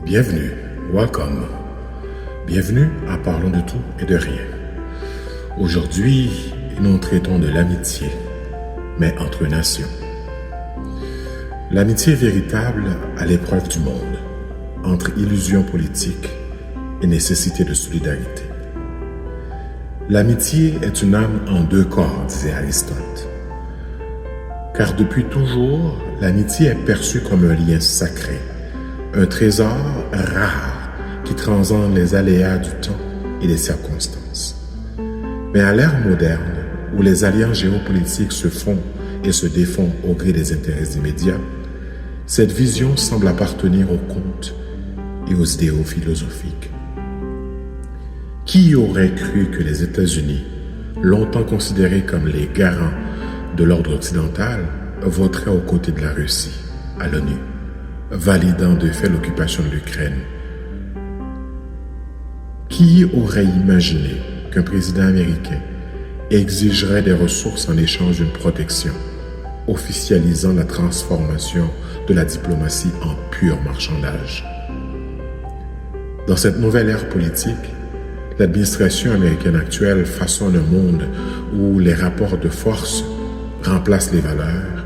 Bienvenue, welcome. Bienvenue à Parlons de tout et de rien. Aujourd'hui, nous traitons de l'amitié, mais entre nations. L'amitié véritable à l'épreuve du monde, entre illusions politiques et nécessité de solidarité. L'amitié est une âme en deux corps, disait Aristote. Car depuis toujours, l'amitié est perçue comme un lien sacré, un trésor rare qui transcende les aléas du temps et des circonstances. Mais à l'ère moderne, où les alliances géopolitiques se font et se défont au gré des intérêts immédiats, cette vision semble appartenir aux contes et aux idéaux philosophiques. Qui aurait cru que les États-Unis, longtemps considérés comme les garants de l'ordre occidental, voteraient aux côtés de la Russie, à l'ONU, validant de fait l'occupation de l'Ukraine? Qui aurait imaginé qu'un président américain exigerait des ressources en échange d'une protection, officialisant la transformation de la diplomatie en pur marchandage? Dans cette nouvelle ère politique, l'administration américaine actuelle façonne un monde où les rapports de force remplacent les valeurs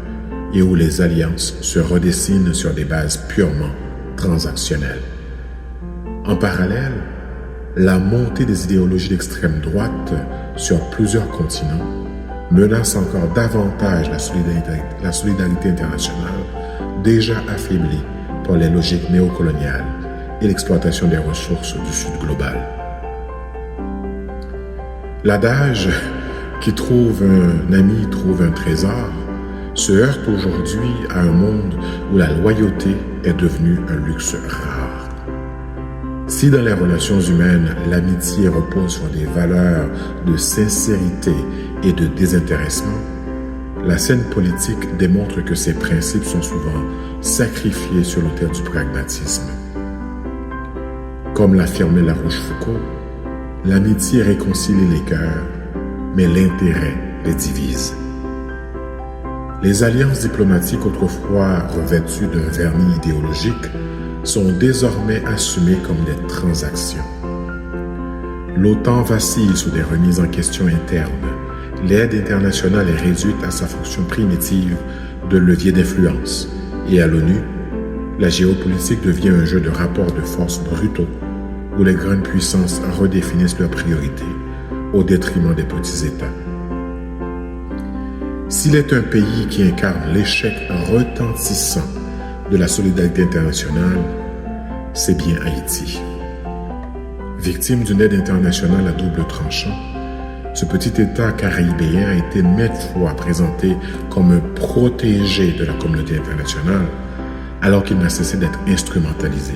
et où les alliances se redessinent sur des bases purement transactionnelles. En parallèle, la montée des idéologies d'extrême droite sur plusieurs continents menace encore davantage la solidarité internationale, déjà affaiblie par les logiques néocoloniales et l'exploitation des ressources du Sud global. L'adage « qui trouve un ami trouve un trésor » se heurte aujourd'hui à un monde où la loyauté est devenue un luxe rare. Si dans les relations humaines, l'amitié repose sur des valeurs de sincérité et de désintéressement, la scène politique démontre que ces principes sont souvent sacrifiés sur l'autel du pragmatisme. Comme l'affirmait La Rochefoucauld, l'amitié réconcilie les cœurs, mais l'intérêt les divise. Les alliances diplomatiques autrefois revêtues d'un vernis idéologique sont désormais assumées comme des transactions. L'OTAN vacille sous des remises en question internes. L'aide internationale est réduite à sa fonction primitive de levier d'influence. Et à l'ONU, la géopolitique devient un jeu de rapports de force brutaux où les grandes puissances redéfinissent leurs priorités au détriment des petits États. S'il est un pays qui incarne l'échec retentissant de la solidarité internationale, c'est bien Haïti. Victime d'une aide internationale à double tranchant, ce petit État caribéen a été maintes fois présenté comme un protégé de la communauté internationale, alors qu'il n'a cessé d'être instrumentalisé.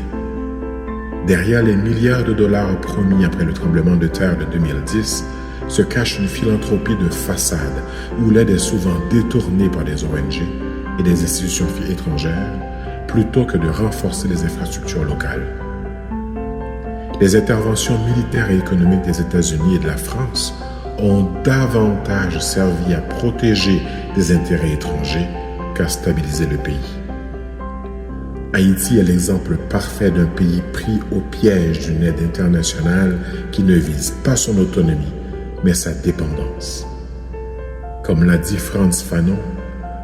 Derrière les milliards de dollars promis après le tremblement de terre de 2010, se cache une philanthropie de façade où l'aide est souvent détournée par des ONG et des institutions étrangères plutôt que de renforcer les infrastructures locales. Les interventions militaires et économiques des États-Unis et de la France ont davantage servi à protéger des intérêts étrangers qu'à stabiliser le pays. Haïti est l'exemple parfait d'un pays pris au piège d'une aide internationale qui ne vise pas son autonomie, mais sa dépendance. Comme l'a dit Frantz Fanon,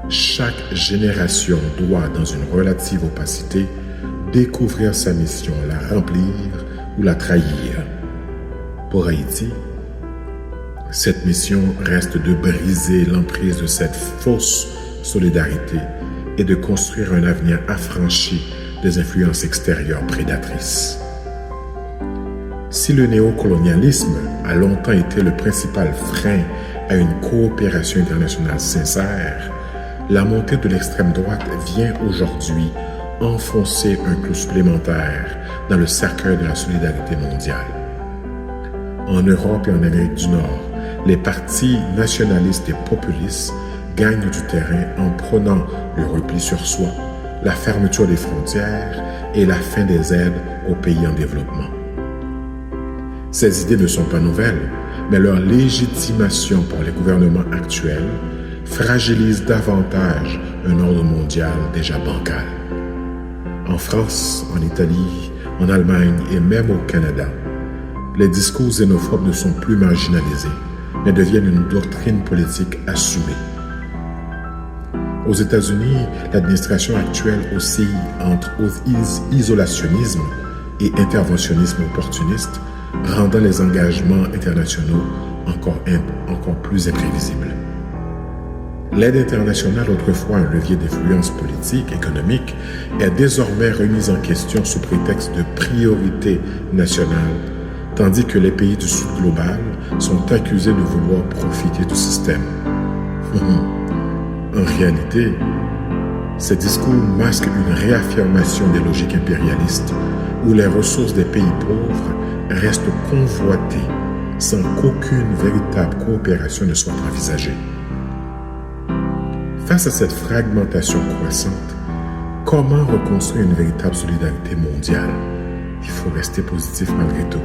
chaque génération doit, dans une relative opacité, découvrir sa mission, la remplir ou la trahir. Pour Haïti, cette mission reste de briser l'emprise de cette fausse solidarité et de construire un avenir affranchi des influences extérieures prédatrices. Si le néocolonialisme a longtemps été le principal frein à une coopération internationale sincère, la montée de l'extrême droite vient aujourd'hui enfoncer un clou supplémentaire dans le cercueil de la solidarité mondiale. En Europe et en Amérique du Nord, les partis nationalistes et populistes gagnent du terrain en prônant le repli sur soi, la fermeture des frontières et la fin des aides aux pays en développement. Ces idées ne sont pas nouvelles, mais leur légitimation par les gouvernements actuels fragilise davantage un ordre mondial déjà bancal. En France, en Italie, en Allemagne et même au Canada, les discours xénophobes ne sont plus marginalisés, mais deviennent une doctrine politique assumée. Aux États-Unis, l'administration actuelle oscille entre isolationnisme et interventionnisme opportuniste, rendant les engagements internationaux encore plus imprévisibles. L'aide internationale, autrefois un levier d'influence politique, économique, est désormais remise en question sous prétexte de priorité nationale, tandis que les pays du Sud global sont accusés de vouloir profiter du système. En réalité, ces discours masquent une réaffirmation des logiques impérialistes où les ressources des pays pauvres restent convoitées sans qu'aucune véritable coopération ne soit envisagée. Face à cette fragmentation croissante, comment reconstruire une véritable solidarité mondiale? Il faut rester positif malgré tout.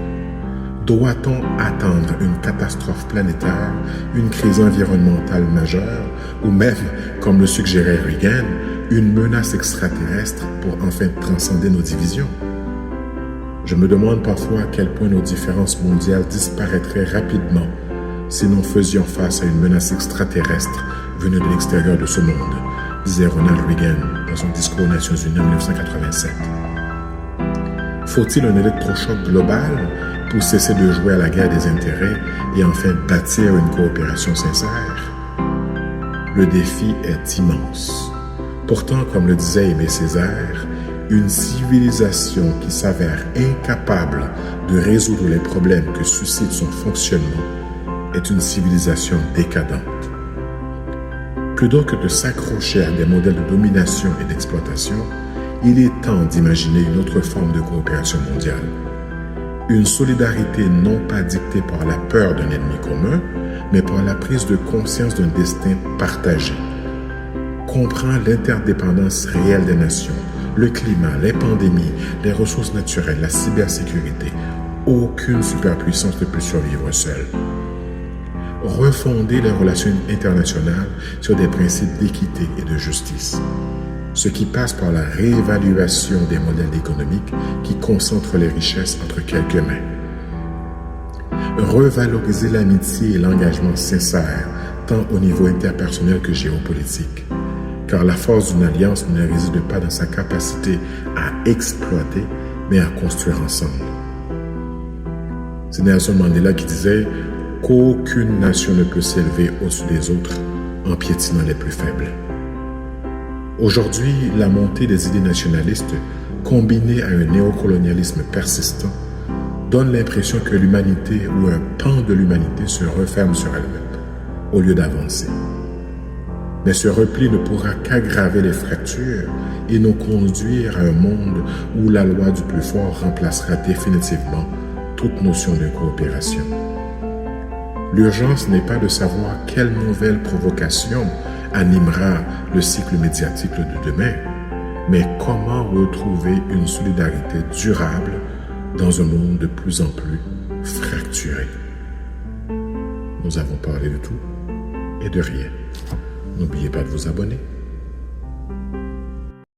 Doit-on attendre une catastrophe planétaire, une crise environnementale majeure, ou même, comme le suggérait Reagan, une menace extraterrestre pour enfin transcender nos divisions? Je me demande parfois à quel point nos différences mondiales disparaîtraient rapidement si nous faisions face à une menace extraterrestre venue de l'extérieur de ce monde, disait Ronald Reagan dans son discours aux Nations Unies en 1987. Faut-il un électrochoc global pour cesser de jouer à la guerre des intérêts et enfin bâtir une coopération sincère? Le défi est immense. Pourtant, comme le disait Aimé Césaire, une civilisation qui s'avère incapable de résoudre les problèmes que suscite son fonctionnement est une civilisation décadente. Plutôt que de s'accrocher à des modèles de domination et d'exploitation, il est temps d'imaginer une autre forme de coopération mondiale. Une solidarité non pas dictée par la peur d'un ennemi commun, mais par la prise de conscience d'un destin partagé. Comprend l'interdépendance réelle des nations, le climat, les pandémies, les ressources naturelles, la cybersécurité. Aucune superpuissance ne peut survivre seule. Refonder les relations internationales sur des principes d'équité et de justice, ce qui passe par la réévaluation des modèles économiques qui concentrent les richesses entre quelques mains. Revaloriser l'amitié et l'engagement sincère, tant au niveau interpersonnel que géopolitique, car la force d'une alliance ne réside pas dans sa capacité à exploiter, mais à construire ensemble. C'est Nelson Mandela qui disait qu'aucune nation ne peut s'élever au-dessus des autres en piétinant les plus faibles. Aujourd'hui, la montée des idées nationalistes, combinée à un néocolonialisme persistant, donne l'impression que l'humanité ou un pan de l'humanité se referme sur elle-même, au lieu d'avancer. Mais ce repli ne pourra qu'aggraver les fractures et nous conduire à un monde où la loi du plus fort remplacera définitivement toute notion de coopération. L'urgence n'est pas de savoir quelle nouvelle provocation animera le cycle médiatique de demain, mais comment retrouver une solidarité durable dans un monde de plus en plus fracturé. Nous avons parlé de tout et de rien. N'oubliez pas de vous abonner.